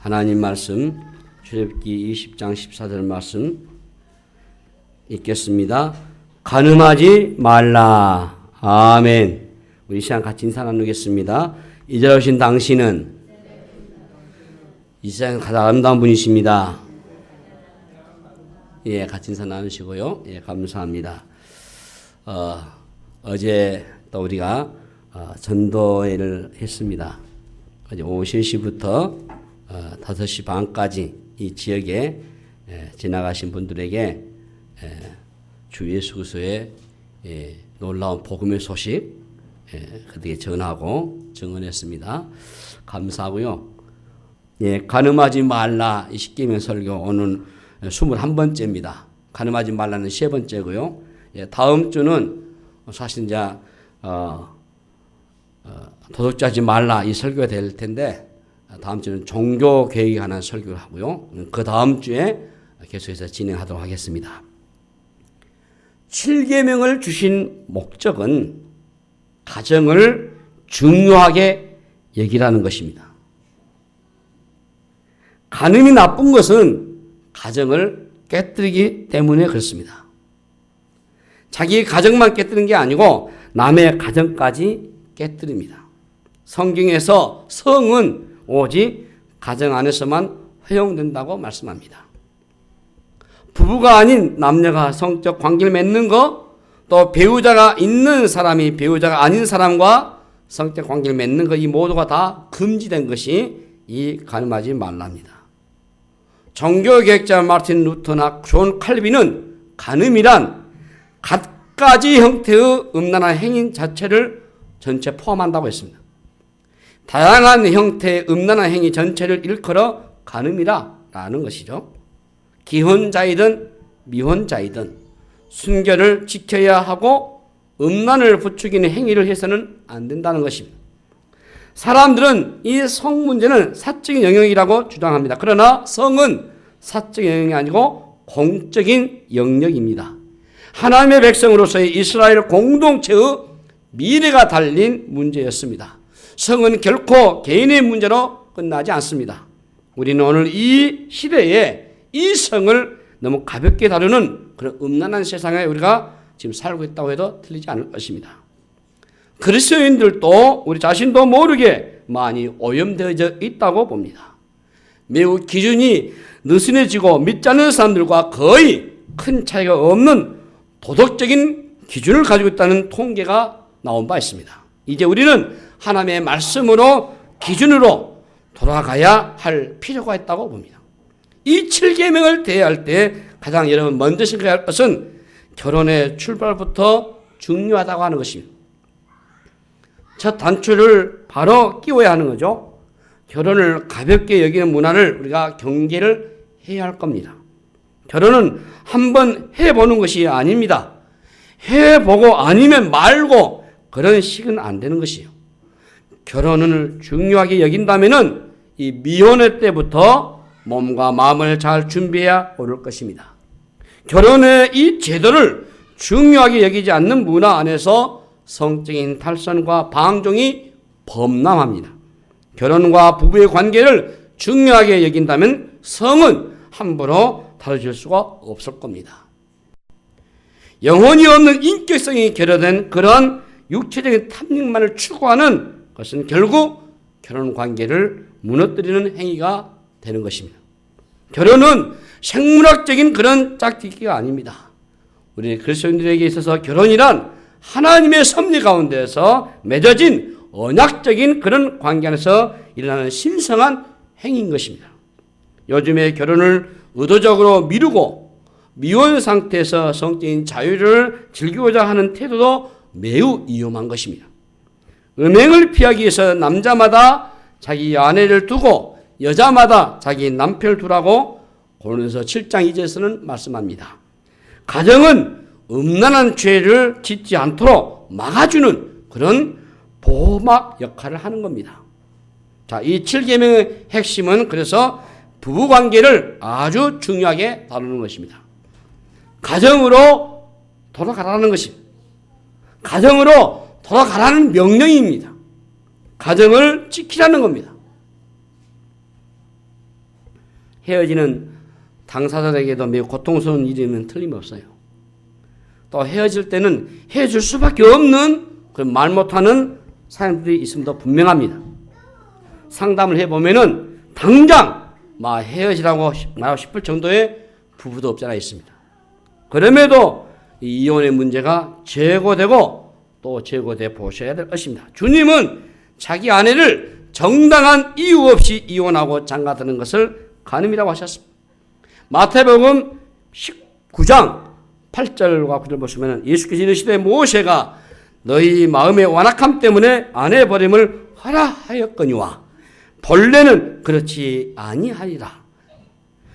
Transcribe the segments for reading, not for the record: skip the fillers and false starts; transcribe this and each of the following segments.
하나님 말씀 출애굽기 20장 14절 말씀 읽겠습니다. 간음하지 말라. 아멘. 우리 이 시간 같이 인사 나누겠습니다. 이제 오신 당신은 이 세상 가장 아름다운 분이십니다. 예, 같이 인사 나누시고요. 예, 감사합니다. 어제 또 우리가 전도회를 했습니다. 어제 오후 3시부터 5시 반까지 이 지역에 지나가신 분들에게 주 예수 그리스도의 놀라운 복음의 소식 그들에게 전하고 증언했습니다. 감사하고요. 예, 간음하지 말라 이 십계명 설교 오늘 21번째입니다. 간음하지 말라는 3번째고요. 예, 다음 주는 사실 이제 도둑질하지 말라 이 설교가 될 텐데 다음 주는 종교 개혁에 관한 설교를 하고요. 그 다음 주에 계속해서 진행하도록 하겠습니다. 7계명을 주신 목적은 가정을 중요하게 여기라는 것입니다. 간음이 나쁜 것은 가정을 깨뜨리기 때문에 그렇습니다. 자기 가정만 깨뜨리는 게 아니고 남의 가정까지 깨뜨립니다. 성경에서 성은 오직 가정 안에서만 허용된다고 말씀합니다. 부부가 아닌 남녀가 성적 관계를 맺는 것, 또 배우자가 있는 사람이 배우자가 아닌 사람과 성적 관계를 맺는 것, 이 모두가 다 금지된 것이 이 간음하지 말랍니다. 종교개혁자 마틴 루터나 존 칼빈은 간음이란 갖가지 형태의 음란한 행위 자체를 전체 포함한다고 했습니다. 다양한 형태의 음란한 행위 전체를 일컬어 간음이라는 것이죠. 기혼자이든 미혼자이든 순결을 지켜야 하고 음란을 부추기는 행위를 해서는 안 된다는 것입니다. 사람들은 이 성 문제는 사적인 영역이라고 주장합니다. 그러나 성은 사적인 영역이 아니고 공적인 영역입니다. 하나님의 백성으로서의 이스라엘 공동체의 미래가 달린 문제였습니다. 성은 결코 개인의 문제로 끝나지 않습니다. 우리는 오늘 이 시대에 이 성을 너무 가볍게 다루는 그런 음란한 세상에 우리가 지금 살고 있다고 해도 틀리지 않을 것입니다. 그리스도인들도 우리 자신도 모르게 많이 오염되어져 있다고 봅니다. 매우 기준이 느슨해지고 믿지 않는 사람들과 거의 큰 차이가 없는 도덕적인 기준을 가지고 있다는 통계가 나온 바 있습니다. 이제 우리는 하나님의 말씀으로 기준으로 돌아가야 할 필요가 있다고 봅니다. 이 7계명을 대할 때 가장 여러분 먼저 생각할 것은 결혼의 출발부터 중요하다고 하는 것입니다. 첫 단추를 바로 끼워야 하는 거죠. 결혼을 가볍게 여기는 문화를 우리가 경계를 해야 할 겁니다. 결혼은 한번 해보는 것이 아닙니다. 해보고 아니면 말고 그런 식은 안 되는 것이에요. 결혼을 중요하게 여긴다면은 이 미혼의 때부터 몸과 마음을 잘 준비해야 오를 것입니다. 결혼의 이 제도를 중요하게 여기지 않는 문화 안에서 성적인 탈선과 방종이 범람합니다. 결혼과 부부의 관계를 중요하게 여긴다면 성은 함부로 다뤄질 수가 없을 겁니다. 영혼이 없는 인격성이 결여된 그런 육체적인 탐닉만을 추구하는 것은 결국 결혼 관계를 무너뜨리는 행위가 되는 것입니다. 결혼은 생물학적인 그런 짝짓기가 아닙니다. 우리 그리스도인들에게 있어서 결혼이란 하나님의 섭리 가운데서 맺어진 언약적인 그런 관계 안에서 일어나는 신성한 행위인 것입니다. 요즘에 결혼을 의도적으로 미루고 미혼 상태에서 성적인 자유를 즐기고자 하는 태도도 매우 위험한 것입니다. 음행을 피하기 위해서 남자마다 자기 아내를 두고 여자마다 자기 남편을 두라고 고린도서 7장 2절에서는 말씀합니다. 가정은 음란한 죄를 짓지 않도록 막아주는 그런 보호막 역할을 하는 겁니다. 자, 이 7계명의 핵심은 그래서 부부관계를 아주 중요하게 다루는 것입니다. 가정으로 돌아가라는 것입니다. 가정으로 돌아가라는 명령입니다. 가정을 지키라는 겁니다. 헤어지는 당사자에게도 매우 고통스러운 일이면 틀림없어요. 또 헤어질 때는 헤어질 수밖에 없는 그런 말 못하는 사람들이 있음도 분명합니다. 상담을 해보면은 당장 헤어지라고 말하고 싶을 정도의 부부도 없지 않아 있습니다. 그럼에도 이 이혼의 문제가 제거되고 또 제거돼 보셔야 될 것입니다. 주님은 자기 아내를 정당한 이유 없이 이혼하고 장가드는 것을 간음이라고 하셨습니다. 마태복음 19장 8절과 9절 보시면 예수께서 이르시되 모세가 너희 마음의 완악함 때문에 아내 버림을 허락하였거니와 본래는 그렇지 아니하리라.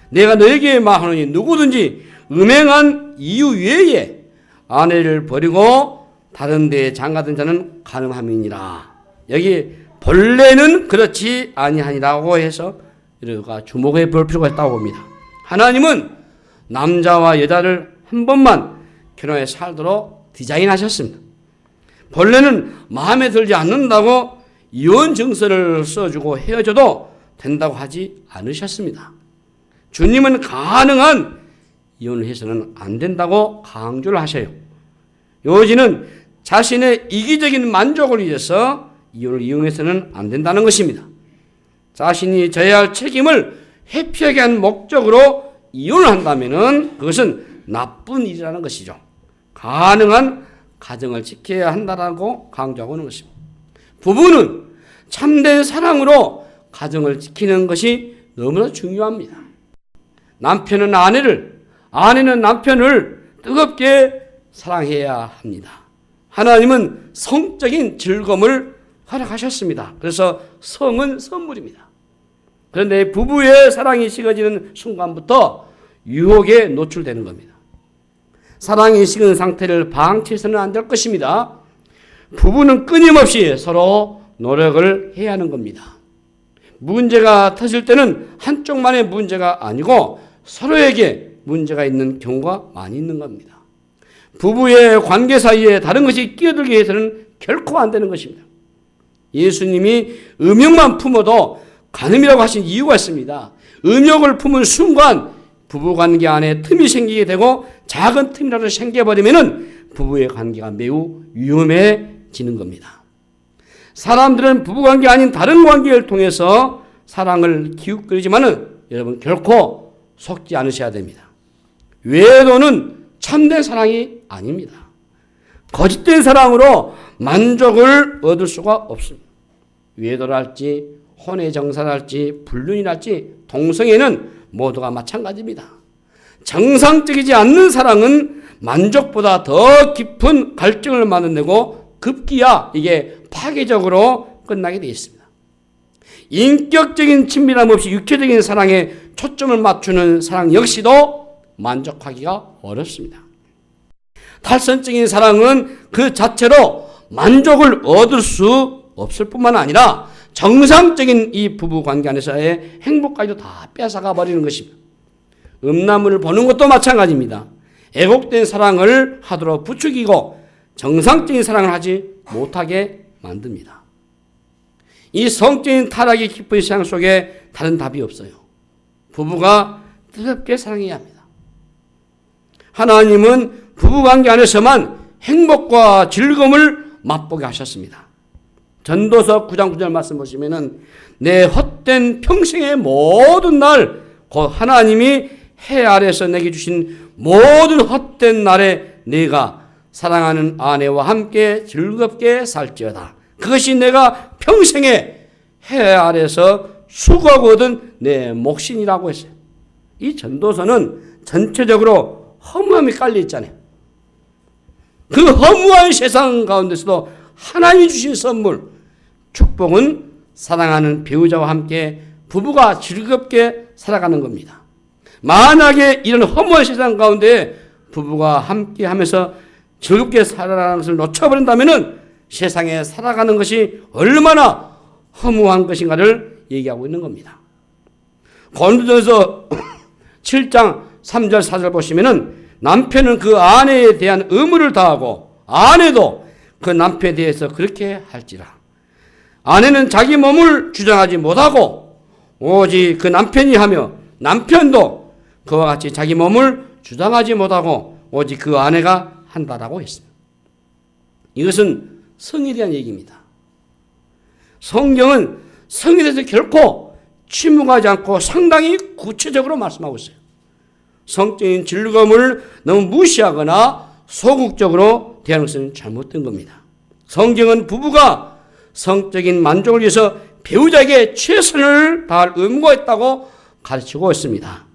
내가 너에게 말하노니 누구든지 음행한 이유 외에 아내를 버리고 다른 데에 장가든 자는 간음함이니라. 여기 본래는 그렇지 아니하니라고 해서 우리가 주목해 볼 필요가 있다고 봅니다. 하나님은 남자와 여자를 한 번만 결혼해 살도록 디자인하셨습니다. 본래는 마음에 들지 않는다고 이혼 증서를 써주고 헤어져도 된다고 하지 않으셨습니다. 주님은 가능한 이혼을 해서는 안 된다고 강조를 하셔요. 요지는 자신의 이기적인 만족을 위해서 이혼을 이용해서는 안 된다는 것입니다. 자신이 져야 할 책임을 회피하게 한 목적으로 이혼을 한다면 그것은 나쁜 일이라는 것이죠. 가능한 가정을 지켜야 한다라고 강조하고 있는 것입니다. 부부는 참된 사랑으로 가정을 지키는 것이 너무나 중요합니다. 남편은 아내를, 아내는 남편을 뜨겁게 사랑해야 합니다. 하나님은 성적인 즐거움을 허락하셨습니다. 그래서 성은 선물입니다. 그런데 부부의 사랑이 식어지는 순간부터 유혹에 노출되는 겁니다. 사랑이 식은 상태를 방치해서는 안 될 것입니다. 부부는 끊임없이 서로 노력을 해야 하는 겁니다. 문제가 터질 때는 한쪽만의 문제가 아니고 서로에게 문제가 있는 경우가 많이 있는 겁니다. 부부의 관계 사이에 다른 것이 끼어들게 해서는 결코 안 되는 것입니다. 예수님이 음욕만 품어도 간음이라고 하신 이유가 있습니다. 음욕을 품은 순간 부부관계 안에 틈이 생기게 되고 작은 틈이라도 생겨버리면 부부의 관계가 매우 위험해지는 겁니다. 사람들은 부부관계 아닌 다른 관계를 통해서 사랑을 기웃거리지만은 여러분 결코 속지 않으셔야 됩니다. 외도는 참된 사랑이 아닙니다. 거짓된 사랑으로 만족을 얻을 수가 없습니다. 외도랄지 혼외정사랄지 불륜이랄지 동성애는 모두가 마찬가지입니다. 정상적이지 않는 사랑은 만족보다 더 깊은 갈증을 만들어내고 급기야 이게 파괴적으로 끝나게 되어 있습니다. 인격적인 친밀함 없이 육체적인 사랑에 초점을 맞추는 사랑 역시도 만족하기가 어렵습니다. 탈선적인 사랑은 그 자체로 만족을 얻을 수 없을 뿐만 아니라 정상적인 이 부부관계 안에서의 행복까지도 다 뺏어가 버리는 것입니다. 음란물을 보는 것도 마찬가지입니다. 애곡된 사랑을 하도록 부추기고 정상적인 사랑을 하지 못하게 만듭니다. 이 성적인 타락이 깊은 세상 속에 다른 답이 없어요. 부부가 뜨겁게 사랑해야 합니다. 하나님은 부부관계 안에서만 행복과 즐거움을 맛보게 하셨습니다. 전도서 9장 9절 말씀 보시면은 내 헛된 평생의 모든 날 곧 하나님이 해 아래서 내게 주신 모든 헛된 날에 내가 사랑하는 아내와 함께 즐겁게 살지어다. 그것이 내가 평생에 해 아래서 수고하고 얻은 내 몫이라고 했어요. 이 전도서는 전체적으로 허무함이 깔려 있잖아요. 그 허무한 세상 가운데서도 하나님이 주신 선물, 축복은 사랑하는 배우자와 함께 부부가 즐겁게 살아가는 겁니다. 만약에 이런 허무한 세상 가운데 부부가 함께 하면서 즐겁게 살아가는 것을 놓쳐버린다면 세상에 살아가는 것이 얼마나 허무한 것인가를 얘기하고 있는 겁니다. 고린도전서 7장 3절 4절 보시면은 남편은 그 아내에 대한 의무를 다하고 아내도 그 남편에 대해서 그렇게 할지라. 아내는 자기 몸을 주장하지 못하고 오직 그 남편이 하며 남편도 그와 같이 자기 몸을 주장하지 못하고 오직 그 아내가 한다라고 했습니다. 이것은 성에 대한 얘기입니다. 성경은 성에 대해서 결코 침묵하지 않고 상당히 구체적으로 말씀하고 있어요. 성적인 즐거움을 너무 무시하거나 소극적으로 대하는 것은 잘못된 겁니다. 성경은 부부가 성적인 만족을 위해서 배우자에게 최선을 다할 의무가 있다고 가르치고 있습니다.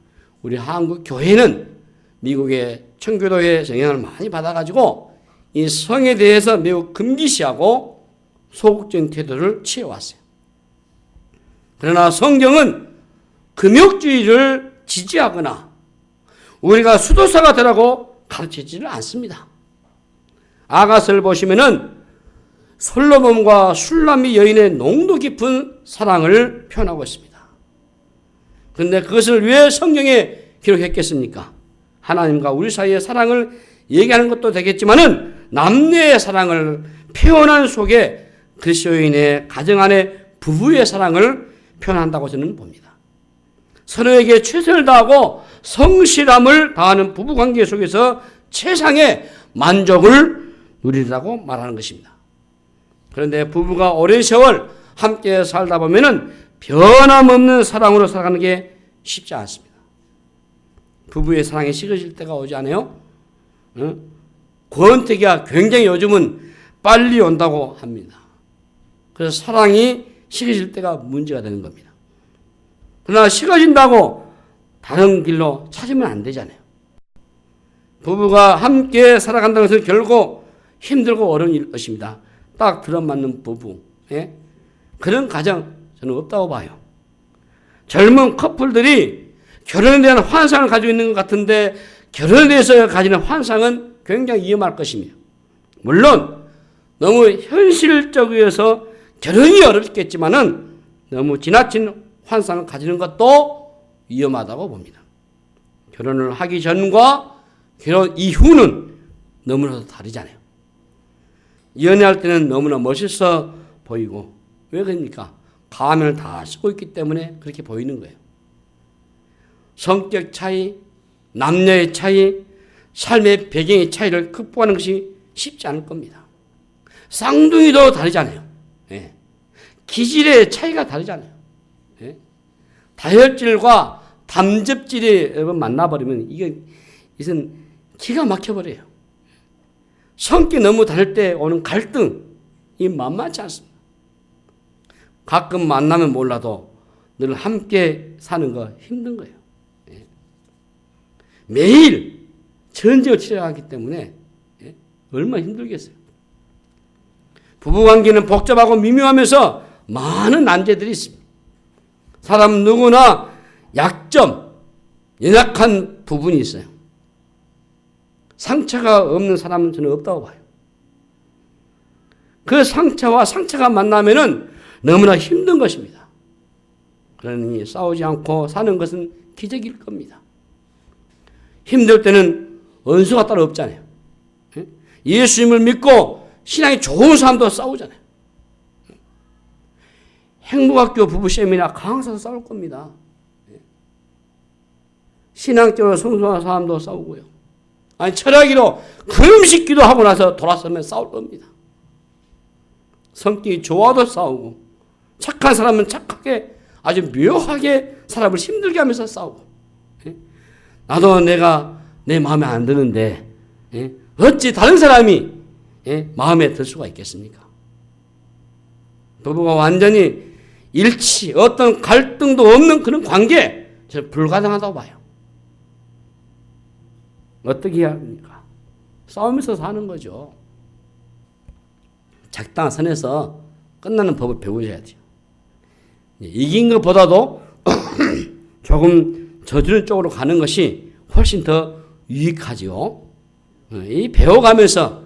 우리 한국 교회는 미국의 청교도의 영향을 많이 받아가지고 이 성에 대해서 매우 금기시하고 소극적인 태도를 취해왔어요. 그러나 성경은 금욕주의를 지지하거나 우리가 수도사가 되라고 가르치지는 않습니다. 아가서를 보시면은 솔로몬과 술람미 여인의 농도 깊은 사랑을 표현하고 있습니다. 그런데 그것을 왜 성경에 기록했겠습니까? 하나님과 우리 사이의 사랑을 얘기하는 것도 되겠지만은 남녀의 사랑을 표현한 속에 그리스도인의 가정 안에 부부의 사랑을 표현한다고 저는 봅니다. 서로에게 최선을 다하고 성실함을 다하는 부부관계 속에서 최상의 만족을 누리라고 말하는 것입니다. 그런데 부부가 오랜 세월 함께 살다 보면은 변함없는 사랑으로 살아가는 게 쉽지 않습니다. 부부의 사랑이 식어질 때가 오지 않아요? 권태기가 굉장히 요즘은 빨리 온다고 합니다. 그래서 사랑이 식어질 때가 문제가 되는 겁니다. 그러나 식어진다고 다른 길로 찾으면 안 되잖아요. 부부가 함께 살아간다는 것은 결국 힘들고 어려운 것입니다. 딱 들어맞는 부부, 그런 가정 저는 없다고 봐요. 젊은 커플들이 결혼에 대한 환상을 가지고 있는 것 같은데 결혼에 대해서 가지는 환상은 굉장히 위험할 것입니다. 물론 너무 현실적이어서 결혼이 어렵겠지만은 너무 지나친 환상을 가지는 것도 위험하다고 봅니다. 결혼을 하기 전과 결혼 이후는 너무나도 다르잖아요. 연애할 때는 너무나 멋있어 보이고 왜 그럽니까? 가면을 다 쓰고 있기 때문에 그렇게 보이는 거예요. 성격 차이, 남녀의 차이, 삶의 배경의 차이를 극복하는 것이 쉽지 않을 겁니다. 쌍둥이도 다르잖아요. 기질의 차이가 다르잖아요. 다혈질과 담즙질이 여러분 만나버리면 이건 기가 막혀버려요. 성격이 너무 다를 때 오는 갈등이 만만치 않습니다. 가끔 만나면 몰라도 늘 함께 사는 거 힘든 거예요. 매일 전쟁을 치러가기 때문에 얼마나 힘들겠어요. 부부관계는 복잡하고 미묘하면서 많은 난제들이 있습니다. 사람 누구나 약점, 연약한 부분이 있어요. 상처가 없는 사람은 저는 없다고 봐요. 그 상처와 상처가 만나면은 너무나 힘든 것입니다. 그러니 싸우지 않고 사는 것은 기적일 겁니다. 힘들 때는 원수가 따로 없잖아요. 예수님을 믿고 신앙이 좋은 사람도 싸우잖아요. 행복학교 부부 세미나 강사도 싸울 겁니다. 신앙적으로 성숙한 사람도 싸우고요. 아니 철학기로 금식 기도하고 나서 돌아서면 싸울 겁니다. 성격이 좋아도 싸우고 착한 사람은 착하게 아주 묘하게 사람을 힘들게 하면서 싸우고 나도 내가 내 마음에 안 드는데 어찌 다른 사람이 마음에 들 수가 있겠습니까? 부부가 완전히 일치, 어떤 갈등도 없는 그런 관계 저는 불가능하다고 봐요. 어떻게 해야 합니까? 싸우면서 사는 거죠. 적당한 선에서 끝나는 법을 배우셔야 돼요. 이긴 것보다도 조금 저주는 쪽으로 가는 것이 훨씬 더 유익하죠. 이 배워가면서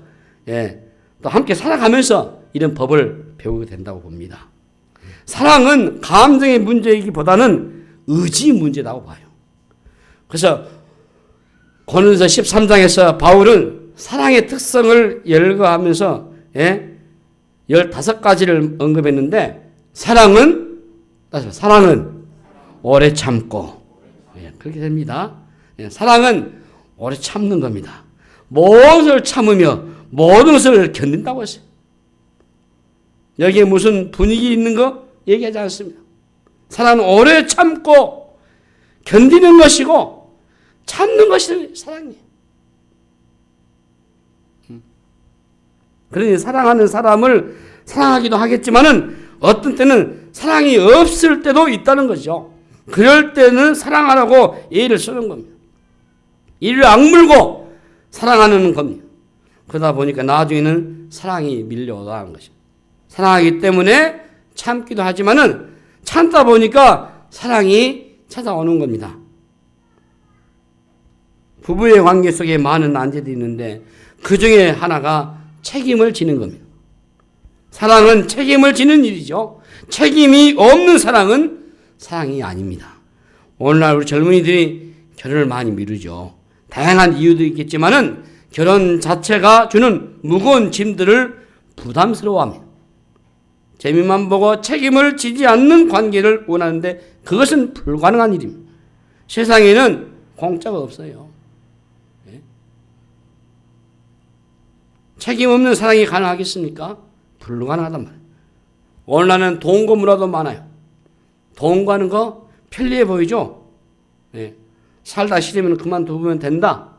또 함께 살아가면서 이런 법을 배우게 된다고 봅니다. 사랑은 감정의 문제이기보다는 의지 문제라고 봐요. 그래서 고린도서 13장에서 바울은 사랑의 특성을 열거하면서 15가지를 언급했는데 사랑은 오래 참고 그렇게 됩니다. 사랑은 오래 참는 겁니다. 모든 것을 참으며 모든 것을 견딘다고 했어요. 여기에 무슨 분위기 있는 거 얘기하지 않습니다. 사랑은 오래 참고 견디는 것이고 참는 것이 사랑이에요. 그러니 사랑하는 사람을 사랑하기도 하겠지만은 어떤 때는 사랑이 없을 때도 있다는 거죠. 그럴 때는 사랑하라고 예의를 쓰는 겁니다. 이를 악물고 사랑하는 겁니다. 그러다 보니까 나중에는 사랑이 밀려오다는 것이죠. 사랑하기 때문에 참기도 하지만은 참다 보니까 사랑이 찾아오는 겁니다. 부부의 관계 속에 많은 난제들이 있는데 그 중에 하나가 책임을 지는 겁니다. 사랑은 책임을 지는 일이죠. 책임이 없는 사랑은 사랑이 아닙니다. 오늘날 우리 젊은이들이 결혼을 많이 미루죠. 다양한 이유도 있겠지만은 결혼 자체가 주는 무거운 짐들을 부담스러워합니다. 재미만 보고 책임을 지지 않는 관계를 원하는데 그것은 불가능한 일입니다. 세상에는 공짜가 없어요. 책임 없는 사랑이 가능하겠습니까? 불가능하단 말이에요. 오늘날은 돈과 문화도 많아요. 돈 가는 거 편리해 보이죠? 살다 싫으면 그만두면 된다.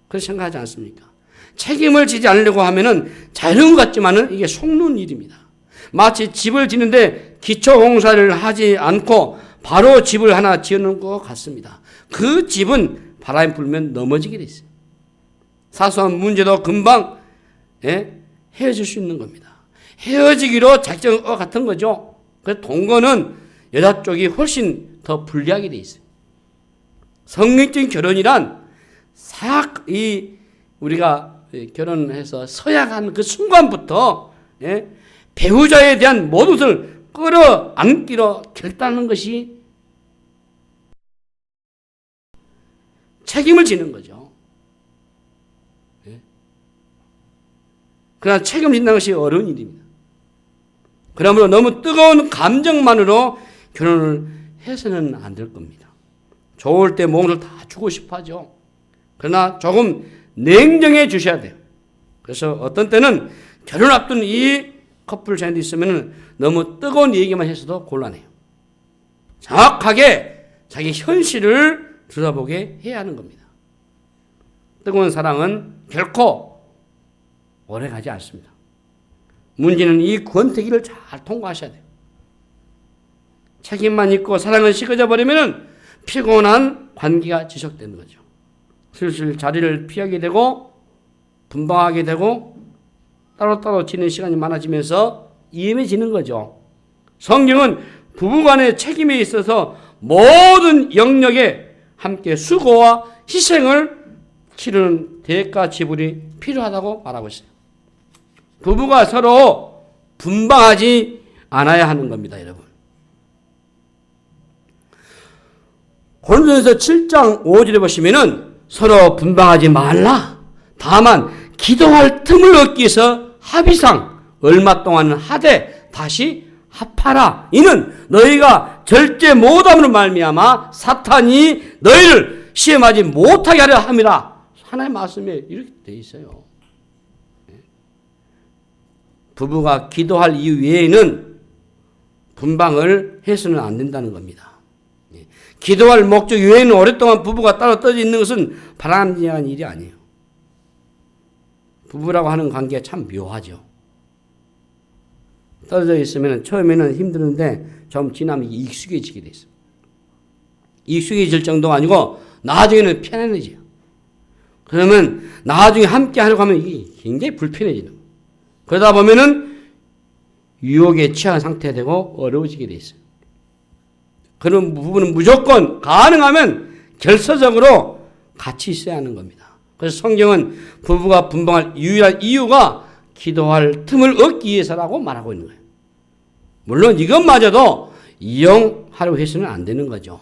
그렇게 생각하지 않습니까? 책임을 지지 않으려고 하면은 자유로운 것 같지만은 이게 속는 일입니다. 마치 집을 짓는데 기초 공사를 하지 않고 바로 집을 하나 지어놓은 것 같습니다. 그 집은 바람이 불면 넘어지게 돼 있어요. 사소한 문제도 금방 헤어질 수 있는 겁니다. 헤어지기로 작정 같은 거죠. 그래서 동거는 여자 쪽이 훨씬 더 불리하게 돼 있어요. 성경적인 결혼이란 우리가 결혼해서 서약한 그 순간부터 배우자에 대한 모든 것을 끌어안기로 결단하는 것이 책임을 지는 거죠. 그러나 책임진다는 것이 어려운 일입니다. 그러므로 너무 뜨거운 감정만으로 결혼을 해서는 안 될 겁니다. 좋을 때 몸을 다 주고 싶어 하죠. 그러나 조금 냉정해 주셔야 돼요. 그래서 어떤 때는 결혼 앞둔 이 커플 사이에 있으면 너무 뜨거운 얘기만 해서도 곤란해요. 정확하게 자기 현실을 들여다보게 해야 하는 겁니다. 뜨거운 사랑은 결코 오래 가지 않습니다. 문제는 이 권태기를 잘 통과하셔야 돼요. 책임만 있고 사랑은 식어져 버리면 피곤한 관계가 지속되는 거죠. 슬슬 자리를 피하게 되고 분방하게 되고 따로따로 지내는 시간이 많아지면서 이엠해지는 거죠. 성경은 부부간의 책임에 있어서 모든 영역에 함께 수고와 희생을 치르는 대가 지불이 필요하다고 말하고 있어요. 부부가 서로 분방하지 않아야 하는 겁니다, 여러분. 고린도전서 7장 5절에 보시면은 서로 분방하지 말라. 다만 기도할 틈을 얻기 위해서 합의상 얼마 동안은 하되 다시 합하라. 이는 너희가 절제 못함으로 말미암아 사탄이 너희를 시험하지 못하게 하려 함이라. 하나님의 말씀에 이렇게 돼 있어요. 부부가 기도할 이유 외에는 분방을 해서는 안 된다는 겁니다. 기도할 목적 외에는 오랫동안 부부가 따로 떨어져 있는 것은 바람직한 일이 아니에요. 부부라고 하는 관계가 참 묘하죠. 떨어져 있으면 처음에는 힘드는데 좀 지나면 익숙해지게 돼 있어요. 익숙해질 정도가 아니고 나중에는 편안해져요. 그러면 나중에 함께 하려고 하면 이게 굉장히 불편해지는 거예요. 그러다 보면은 유혹에 취한 상태가 되고 어려워지게 돼 있어요. 그런 부분은 무조건 가능하면 결서적으로 같이 있어야 하는 겁니다. 그래서 성경은 부부가 분방할 유일한 이유가 기도할 틈을 얻기 위해서라고 말하고 있는 거예요. 물론 이것마저도 이용하려고 해서는 안 되는 거죠.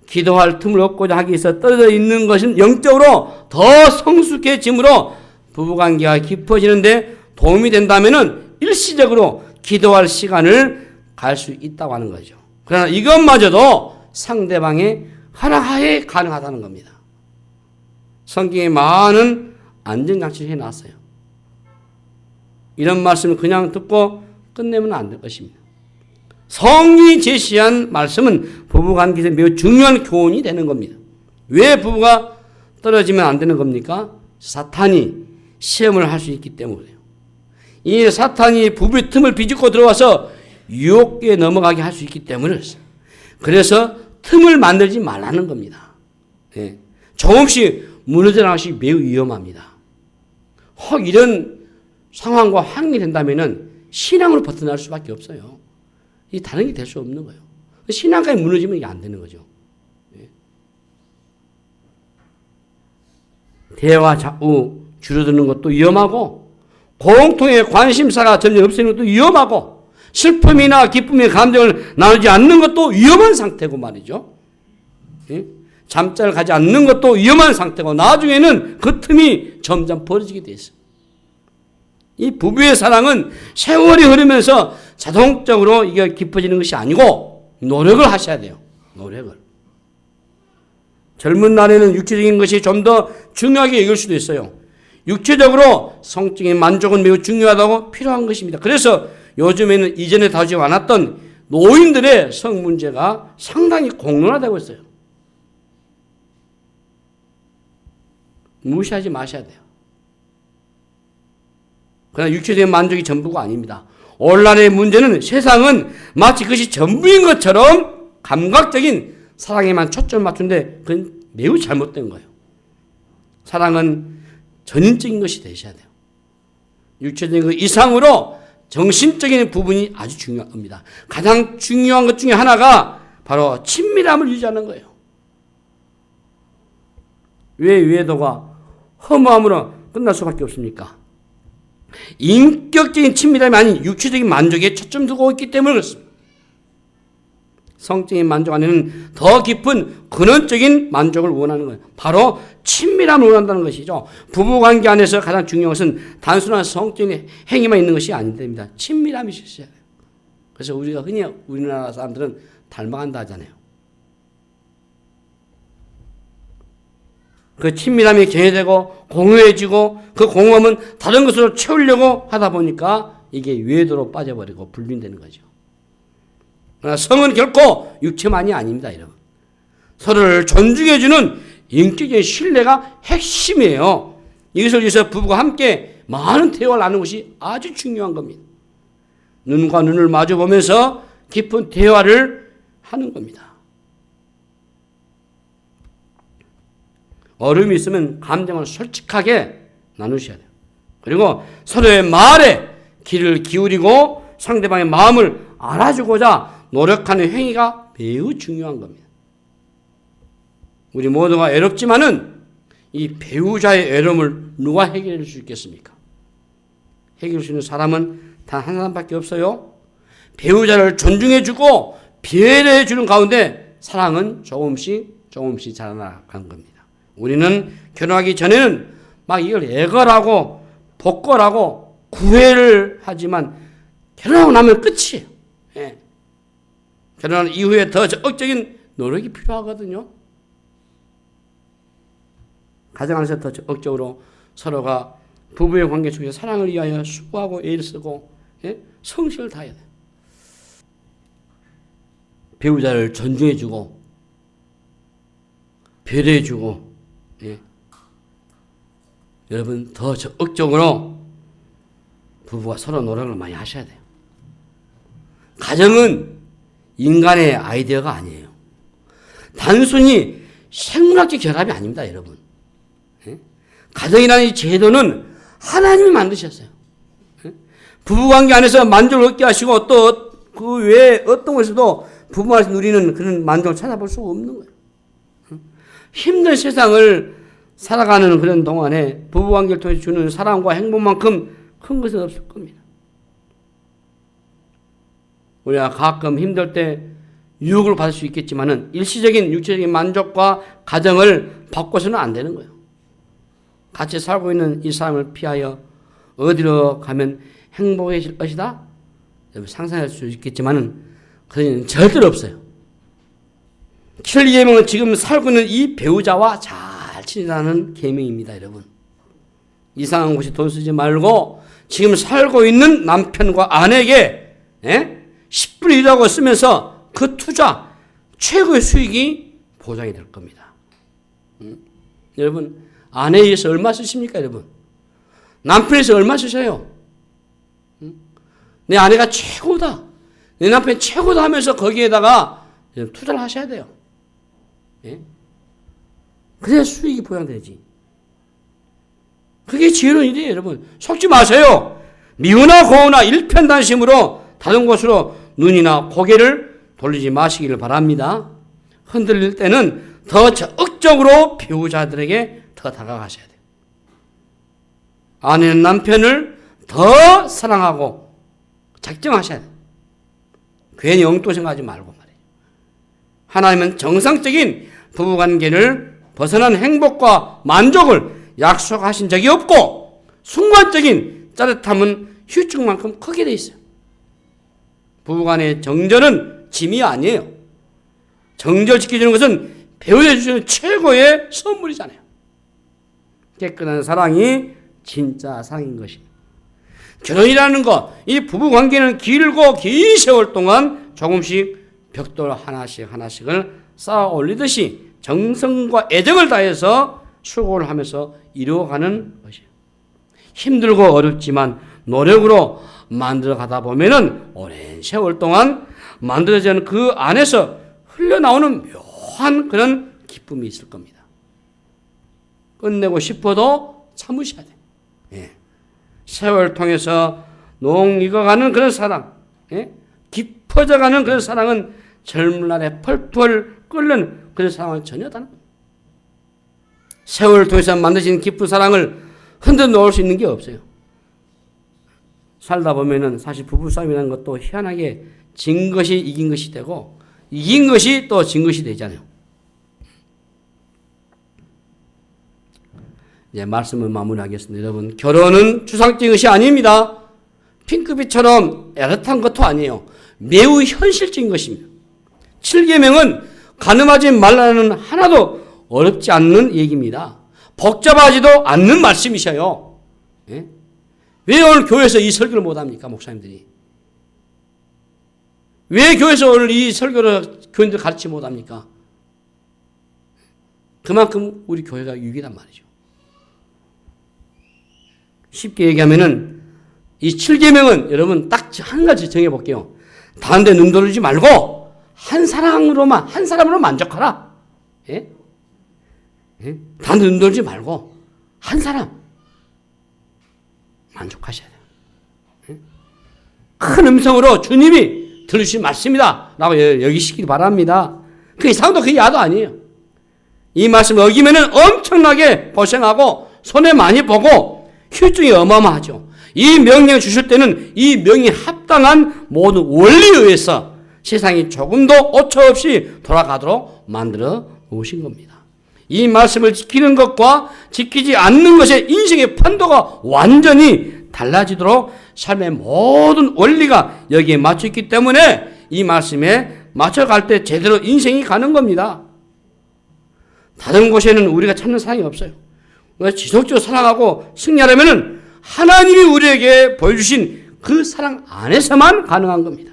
기도할 틈을 얻고자 하기 위해서 떨어져 있는 것은 영적으로 더 성숙해짐으로 부부관계가 깊어지는데 도움이 된다면 일시적으로 기도할 시간을 갈 수 있다고 하는 거죠. 그러나 이것마저도 상대방의 하나하에 가능하다는 겁니다. 성경에 많은 안전장치를 해놨어요. 이런 말씀을 그냥 듣고 끝내면 안 될 것입니다. 성경이 제시한 말씀은 부부관계에서 매우 중요한 교훈이 되는 겁니다. 왜 부부가 떨어지면 안 되는 겁니까? 사탄이 시험을 할 수 있기 때문이에요. 이 사탄이 부부의 틈을 비집고 들어와서 유혹에 넘어가게 할 수 있기 때문에 그래서 틈을 만들지 말라는 겁니다. 예. 조금씩 무너져 나가는 것이 매우 위험합니다. 혹 이런 상황과 확인이 된다면 신앙으로 벗어날 수밖에 없어요. 이 다른 게 될 수 없는 거예요. 신앙까지 무너지면 이게 안 되는 거죠. 예. 대화가 자꾸 줄어드는 것도 위험하고 공통의 관심사가 점점 없어지는 것도 위험하고 슬픔이나 기쁨의 감정을 나누지 않는 것도 위험한 상태고 말이죠. 예? 잠자를 가지 않는 것도 위험한 상태고 나중에는 그 틈이 점점 벌어지게 돼 있어요. 이 부부의 사랑은 세월이 흐르면서 자동적으로 이게 깊어지는 것이 아니고 노력을 하셔야 돼요. 노력을. 젊은 날에는 육체적인 것이 좀 더 중요하게 여길 수도 있어요. 육체적으로 성적인 만족은 매우 중요하다고 필요한 것입니다. 그래서 요즘에는 이전에 다루지 않았던 노인들의 성 문제가 상당히 공론화되고 있어요. 무시하지 마셔야 돼요. 그러나 육체적인 만족이 전부가 아닙니다. 오늘날의 문제는 세상은 마치 그것이 전부인 것처럼 감각적인 사랑에만 초점을 맞추는데 그건 매우 잘못된 거예요. 사랑은 전인적인 것이 되셔야 돼요. 육체적인 그 이상으로 정신적인 부분이 아주 중요한 겁니다. 가장 중요한 것 중에 하나가 바로 친밀함을 유지하는 거예요. 왜 외도가 허무함으로 끝날 수밖에 없습니까? 인격적인 친밀함이 아닌 육체적인 만족에 초점 두고 있기 때문에 그렇습니다. 성적인 만족 안에는 더 깊은 근원적인 만족을 원하는 거예요. 바로 친밀함을 원한다는 것이죠. 부부관계 안에서 가장 중요한 것은 단순한 성적인 행위만 있는 것이 아닙니다. 친밀함이 있어야 돼요. 그래서 우리가 흔히 우리나라 사람들은 닮아간다 하잖아요. 그 친밀함이 견해되고 공유해지고 그 공허함은 다른 것으로 채우려고 하다 보니까 이게 외도로 빠져버리고 불륜되는 거죠. 그러나 성은 결코 육체만이 아닙니다, 여러분. 서로를 존중해주는 인격적인 신뢰가 핵심이에요. 이것을 위해서 부부가 함께 많은 대화를 나누는 것이 아주 중요한 겁니다. 눈과 눈을 마주 보면서 깊은 대화를 하는 겁니다. 어려움이 있으면 감정을 솔직하게 나누셔야 돼요. 그리고 서로의 말에 귀를 기울이고 상대방의 마음을 알아주고자 노력하는 행위가 매우 중요한 겁니다. 우리 모두가 외롭지만은 이 배우자의 외로움을 누가 해결할 수 있겠습니까? 해결할 수 있는 사람은 단 한 사람밖에 없어요. 배우자를 존중해주고 배려해주는 가운데 사랑은 조금씩 자라나가는 겁니다. 우리는 결혼하기 전에는 막 이걸 애걸하고 복걸하고 구애를 하지만 결혼하고 나면 끝이에요. 예. 결혼 이후에 더 적극적인 노력이 필요하거든요. 가정 안에서 더 적극적으로 서로가 부부의 관계 속에서 사랑을 위하여 수고하고 애를 쓰고 성실을 다해야 돼요. 배우자를 존중해주고 배려해주고 여러분 더 적극적으로 부부가 서로 노력을 많이 하셔야 돼요. 가정은 인간의 아이디어가 아니에요. 단순히 생물학적 결합이 아닙니다, 여러분. 가정이라는 이 제도는 하나님이 만드셨어요. 부부관계 안에서 만족을 얻게 하시고 또 그 외에 어떤 것에서도 부부 안에서 누리는 그런 만족을 찾아볼 수가 없는 거예요. 힘든 세상을 살아가는 그런 동안에 부부관계를 통해 주는 사랑과 행복만큼 큰 것은 없을 겁니다. 우리가 가끔 힘들 때 유혹을 받을 수 있겠지만은 일시적인 육체적인 만족과 가정을 바꿔서는 안 되는 거예요. 같이 살고 있는 이 사람을 피하여 어디로 가면 행복해질 것이다? 상상할 수 있겠지만은 그는 절대로 없어요. 7계명은 지금 살고 있는 이 배우자와 잘 지내라는 계명입니다, 여러분. 이상한 곳에 돈 쓰지 말고 지금 살고 있는 남편과 아내에게 10분의 1이라고 쓰면서 그 투자 최고의 수익이 보장이 될 겁니다. 여러분, 아내에 의해서 얼마 쓰십니까, 여러분? 남편에서 얼마 쓰셔요? 내 아내가 최고다, 내 남편이 최고다 하면서 거기에다가 투자를 하셔야 돼요. 그래야 수익이 보장되지. 그게 지혜로운 일이에요, 여러분. 속지 마세요. 미우나 고우나 일편단심으로 다른 곳으로 눈이나 고개를 돌리지 마시기를 바랍니다. 흔들릴 때는 더 적극적으로 배우자들에게 더 다가가셔야 돼요. 아내는 남편을 더 사랑하고 작정하셔야 돼요. 괜히 엉뚱 생각하지 말고 말이에요. 하나님은 정상적인 부부관계를 벗어난 행복과 만족을 약속하신 적이 없고 순간적인 짜릿함은 휴증만큼 크게 돼 있어요. 부부간의 정절은 짐이 아니에요. 정절 지켜주는 것은 배우자 주시는 최고의 선물이잖아요. 깨끗한 사랑이 진짜 사랑인 것입니다. 결혼이라는 것, 이 부부관계는 길고 긴 세월 동안 조금씩 벽돌 하나씩을 쌓아 올리듯이 정성과 애정을 다해서 수고를 하면서 이루어가는 것이에요. 힘들고 어렵지만 노력으로 만들어 가다 보면은 오랜 세월 동안 만들어지는 그 안에서 흘러나오는 묘한 그런 기쁨이 있을 겁니다. 끝내고 싶어도 참으셔야 돼요. 세월 통해서 익어가는 그런 사랑, 깊어져가는 그런 사랑은 젊은 날에 펄펄 끓는 그런 사랑은 전혀 다른 겁니다. 세월을 통해서 만드신 깊은 사랑을 흔들어 놓을 수 있는 게 없어요. 살다 보면은 사실 부부싸움이라는 것도 희한하게 진 것이 이긴 것이 되고 이긴 것이 또 진 것이 되잖아요. 이제 말씀을 마무리하겠습니다. 여러분, 결혼은 추상적인 것이 아닙니다. 핑크빛처럼 애틋한 것도 아니에요. 매우 현실적인 것입니다. 7계명은 가늠하지 말라는 하나도 어렵지 않는 얘기입니다. 복잡하지도 않는 말씀이셔요. 왜 오늘 교회에서 이 설교를 못합니까, 목사님들이? 왜 교회에서 오늘 이 설교를 교인들 가르치지 못합니까? 그만큼 우리 교회가 유익이란 말이죠. 쉽게 얘기하면은 이 7계명은 여러분 딱 한 가지 정해볼게요. 다른 데 눈 돌리지 말고 한 사람으로 만족하라. 다른 데 눈 돌리지 말고 한 사람 만족하셔야 돼요. 큰 음성으로 주님이 들으신 말씀이다 라고 여기시길 바랍니다. 그 이상도 그 야도 아니에요. 이 말씀을 어기면은 엄청나게 고생하고 손해 많이 보고 휴증이 어마어마하죠. 이 명령을 주실 때는 이 명령에 합당한 모든 원리에 의해서 세상이 조금도 오차 없이 돌아가도록 만들어 놓으신 겁니다. 이 말씀을 지키는 것과 지키지 않는 것의 인생의 판도가 완전히 달라지도록 삶의 모든 원리가 여기에 맞춰있기 때문에 이 말씀에 맞춰갈 때 제대로 인생이 가는 겁니다. 다른 곳에는 우리가 찾는 사랑이 없어요. 우리가 지속적으로 사랑하고 승리하려면 하나님이 우리에게 보여주신 그 사랑 안에서만 가능한 겁니다.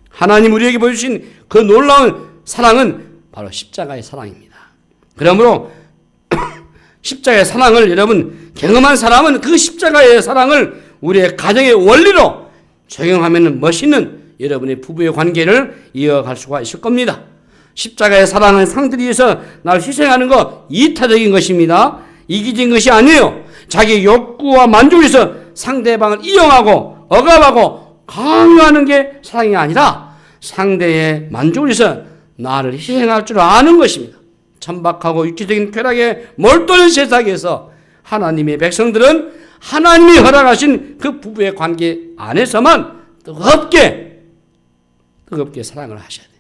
하나님 우리에게 보여주신 그 놀라운 사랑은 바로 십자가의 사랑입니다. 그러므로 십자가의 사랑을 여러분 경험한 사람은 그 십자가의 사랑을 우리의 가정의 원리로 적용하면 멋있는 여러분의 부부의 관계를 이어갈 수가 있을 겁니다. 십자가의 사랑은 상대를 위해서 나를 희생하는 거 이타적인 것입니다. 이기적인 것이 아니에요. 자기 욕구와 만족을 위해서 상대방을 이용하고 억압하고 강요하는 게 사랑이 아니라 상대의 만족을 위해서 나를 희생할 줄 아는 것입니다. 천박하고 육체적인 쾌락에 몰두하는 세상에서 하나님의 백성들은 하나님이 허락하신 그 부부의 관계 안에서만 뜨겁게 사랑을 하셔야 돼요.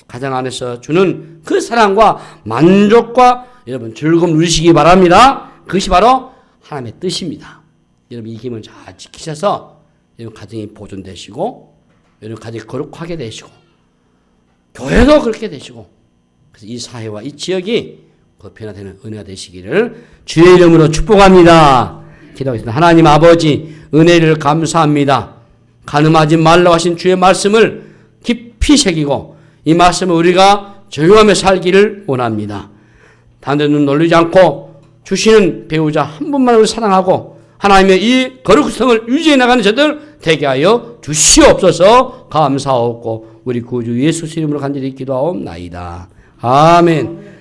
가정 안에서 주는 그 사랑과 만족과 여러분 즐거움 누리시기 바랍니다. 그것이 바로 하나님의 뜻입니다. 여러분 이 기본 잘 지키셔서 여러분 가정이 보존되시고 여러분 가정이 거룩하게 되시고 교회도 그렇게 되시고 그래서 이 사회와 이 지역이 그 변화되는 은혜가 되시기를 주의 이름으로 축복합니다. 기도하겠습니다. 하나님 아버지, 은혜를 감사합니다. 가늠하지 말라고 하신 주의 말씀을 깊이 새기고 이 말씀을 우리가 적용하며 살기를 원합니다. 다른 눈 놀리지 않고 주시는 배우자 한 분만을 사랑하고 하나님의 이 거룩성을 유지해 나가는 저들 되게 하여 주시옵소서. 감사하옵고 우리 구주 예수 이름으로 간절히 기도하옵나이다. 아멘.